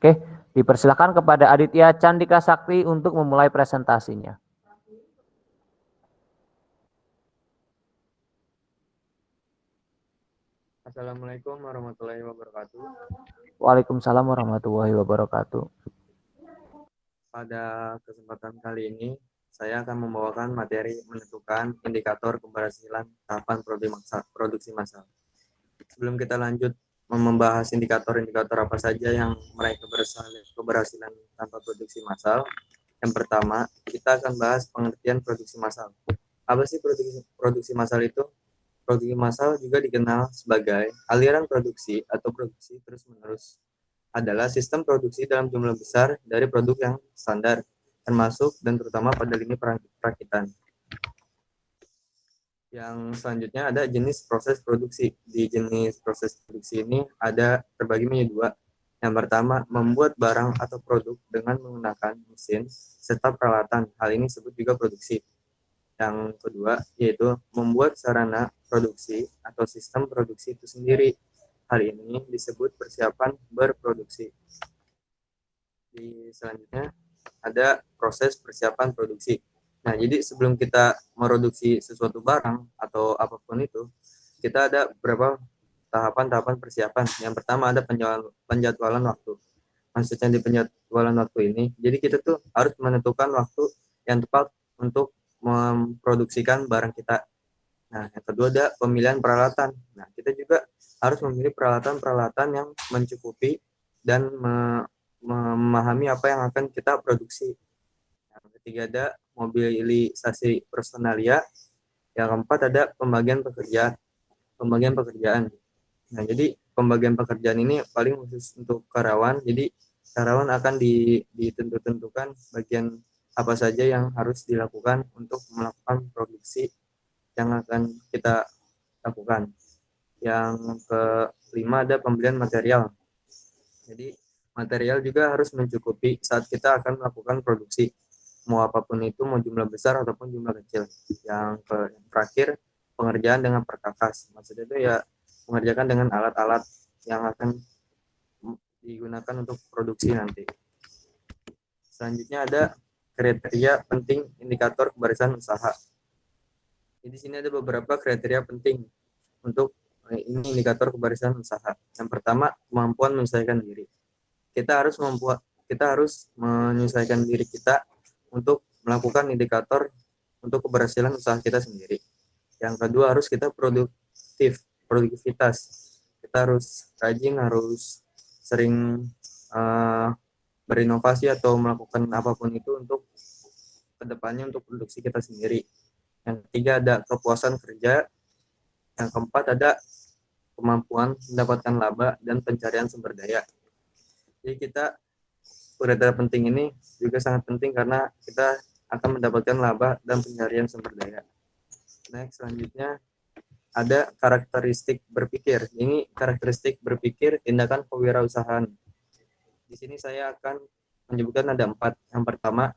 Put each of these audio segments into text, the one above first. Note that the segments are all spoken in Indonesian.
Oke, dipersilakan kepada Aditya Candika Sakti untuk memulai presentasinya. Assalamualaikum warahmatullahi wabarakatuh. Waalaikumsalam warahmatullahi wabarakatuh. Pada kesempatan kali ini, saya akan membawakan materi menentukan indikator keberhasilan tahapan produksi massal. Sebelum kita lanjut membahas indikator-indikator apa saja yang meraih keberhasilan tanpa produksi massal, yang pertama, kita akan bahas pengertian produksi massal. Apa sih produksi massal itu? Produksi massal juga dikenal sebagai aliran produksi atau produksi terus-menerus. Adalah sistem produksi dalam jumlah besar dari produk yang standar, termasuk dan terutama pada lini perakitan. Yang selanjutnya ada jenis proses produksi. Di jenis proses produksi ini ada terbagi menjadi dua. Yang pertama, membuat barang atau produk dengan menggunakan mesin serta peralatan. Hal ini disebut juga produksi. Yang kedua, yaitu membuat sarana produksi atau sistem produksi itu sendiri. Hal ini disebut persiapan berproduksi. Di selanjutnya ada proses persiapan produksi. Nah, jadi sebelum kita memproduksi sesuatu barang atau apapun itu, kita ada beberapa tahapan-tahapan persiapan. Yang pertama ada penjadwalan waktu. Maksudnya di penjadwalan waktu ini, jadi kita tuh harus menentukan waktu yang tepat untuk memproduksikan barang kita. Nah, yang kedua ada pemilihan peralatan. Nah, kita juga harus memilih peralatan-peralatan yang mencukupi dan memahami apa yang akan kita produksi. Yang ketiga ada mobilisasi personalia. Yang keempat ada pembagian pekerjaan. Nah, jadi pembagian pekerjaan ini paling khusus untuk karyawan. Jadi karyawan akan ditentukan bagian apa saja yang harus dilakukan untuk melakukan produksi yang akan kita lakukan. Yang kelima ada pembelian material. Jadi material juga harus mencukupi saat kita akan melakukan produksi. Mau apapun itu, mau jumlah besar ataupun jumlah kecil. Yang terakhir, pengerjaan dengan perkakas. Maksudnya itu ya mengerjakan dengan alat-alat yang akan digunakan untuk produksi nanti. Selanjutnya ada kriteria penting indikator keberhasilan usaha. Di sini ada beberapa kriteria penting untuk ini indikator keberhasilan usaha. Yang pertama, kemampuan menyesuaikan diri. Kita harus menyesuaikan diri kita untuk melakukan indikator untuk keberhasilan usaha kita sendiri. Yang kedua, harus kita produktivitas. Kita harus rajin, harus sering berinovasi atau melakukan apapun itu untuk kedepannya untuk produksi kita sendiri. Yang ketiga ada kepuasan kerja. Yang keempat ada kemampuan mendapatkan laba dan pencarian sumber daya. Jadi kita kriteria penting ini juga sangat penting karena kita akan mendapatkan laba dan pencarian sumber daya. Next, selanjutnya ada karakteristik berpikir. Ini karakteristik berpikir tindakan kewirausahaan. Di sini saya akan menyebutkan ada 4. Yang pertama,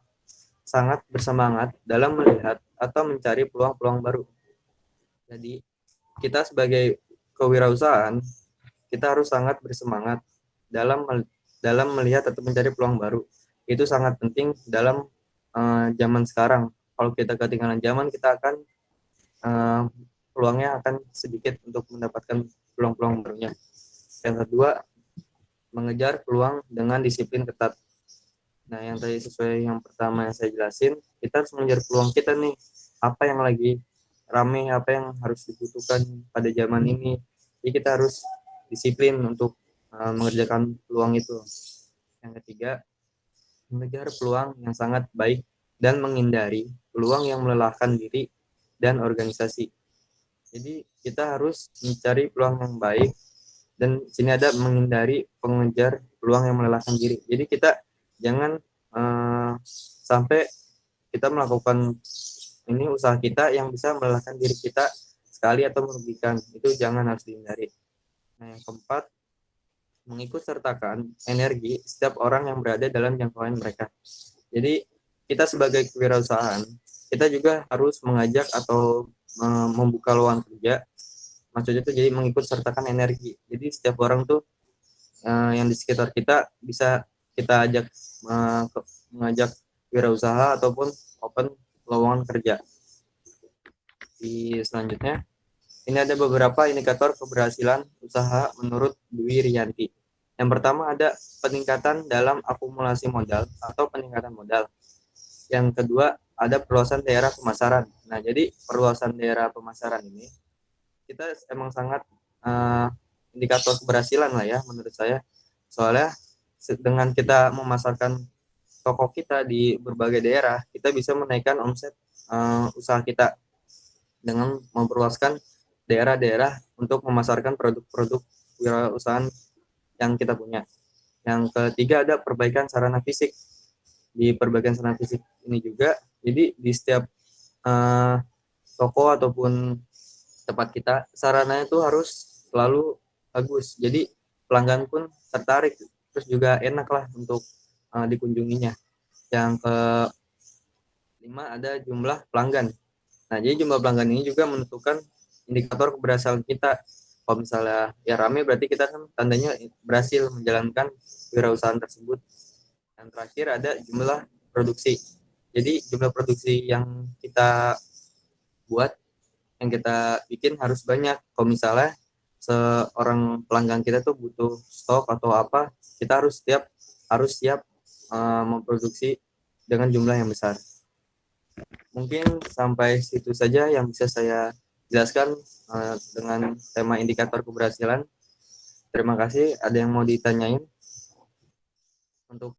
sangat bersemangat dalam melihat atau mencari peluang-peluang baru. Jadi, kita sebagai kewirausahaan, kita harus sangat bersemangat dalam melihat atau mencari peluang baru. Itu sangat penting dalam zaman sekarang. Kalau kita ketinggalan zaman, kita akan peluangnya akan sedikit untuk mendapatkan peluang-peluang barunya. Yang kedua, mengejar peluang dengan disiplin ketat. Nah, yang tadi sesuai yang pertama yang saya jelasin, kita harus mengejar peluang kita nih. Apa yang lagi rame, apa yang harus dibutuhkan pada zaman ini. Jadi kita harus disiplin untuk mengerjakan peluang itu. Yang ketiga, mengejar peluang yang sangat baik dan menghindari peluang yang melelahkan diri dan organisasi. Jadi kita harus mencari peluang yang baik dan sini ada menghindari pengejar peluang yang melelahkan diri. Jadi kita jangan sampai kita melakukan ini usaha kita yang bisa melelahkan diri kita sekali atau merugikan. Itu jangan, harus dihindari. Nah, yang keempat, mengikut sertakan energi setiap orang yang berada dalam jangkauan mereka. Jadi kita sebagai kewirausahaan, kita juga harus mengajak atau membuka lowongan kerja. Maksudnya itu jadi mengikut sertakan energi. Jadi setiap orang tuh yang di sekitar kita bisa kita mengajak wirausaha ataupun open lowongan kerja. Di selanjutnya, ini ada beberapa indikator keberhasilan usaha menurut Dwi Rianti. Yang pertama ada peningkatan dalam akumulasi modal atau peningkatan modal. Yang kedua ada perluasan daerah pemasaran. Nah, jadi perluasan daerah pemasaran ini kita emang sangat indikator keberhasilan lah ya menurut saya. Soalnya dengan kita memasarkan toko kita di berbagai daerah, kita bisa menaikkan omset usaha kita dengan memperluaskan daerah-daerah untuk memasarkan produk-produk wirausahaan yang kita punya. Yang ketiga ada perbaikan sarana fisik. Di perbaikan sarana fisik ini juga, jadi di setiap toko ataupun tempat kita, sarananya itu harus selalu bagus. Jadi pelanggan pun tertarik, terus juga enak lah untuk dikunjunginya. Yang kelima ada jumlah pelanggan. Nah, jadi jumlah pelanggan ini juga menentukan indikator keberhasilan kita. Kalau misalnya ya rame, berarti kita kan tandanya berhasil menjalankan wirausahaan tersebut. Yang terakhir ada jumlah produksi. Jadi jumlah produksi yang kita buat, yang kita bikin harus banyak. Kalau misalnya seorang pelanggan kita tuh butuh stok atau apa, kita harus siap memproduksi dengan jumlah yang besar. Mungkin sampai situ saja yang bisa saya jelaskan dengan tema indikator keberhasilan. Terima kasih. Ada yang mau ditanyain? Untuk